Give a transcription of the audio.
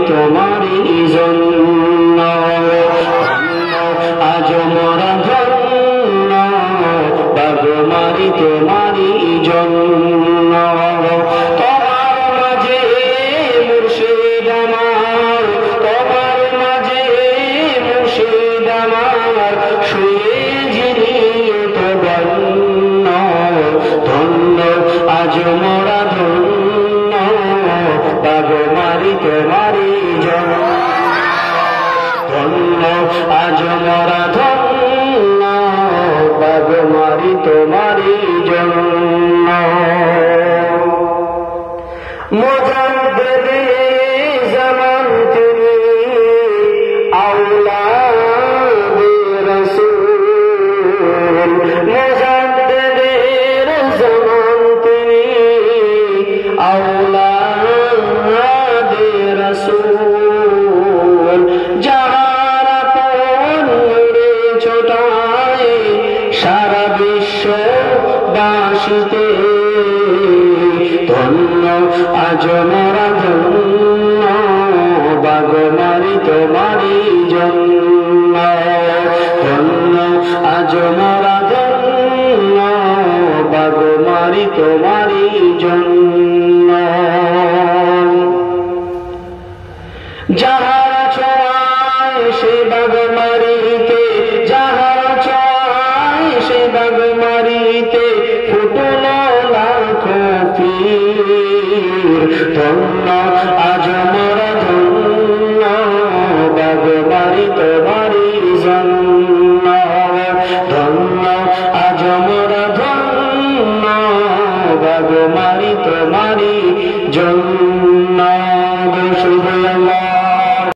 তোমারই জন্য, আজ মোরা ধন্য বাগমারি তোমারই জন্য। তোমার মাঝে মুর্শিদ আমার, তোমার মাঝে মুর্শিদ আমার, শুয়ে যিনি তো ধন্য ধন্য, আজ মোরা ধন্য বাগমারি তোমারই জন্য, ধন্য আজ মোরা ধন্য বাগমারি তোমারই জন্য। মুজাদ্দিদে জামান তিনি, আওলাদে রাসূল, মুজাদ্দিদে জামান তিনি, আওলাদে রাসূল, যাহার আপন নূরে ছোটায় সারা বিশ্ববাসীতে, ধন্য আজ মোরা ধন্য বাগমারি তোমারই জন্য, ধন্য আজ মোরা ধন্য বাগমারি তোমারই জন্য। যাহার ছোঁয়ায় সে বাগমারিতে, যাহার ছোঁয়ায় সে বাগমারিতে ফুটলো লাখো পীর, ধন্য আজ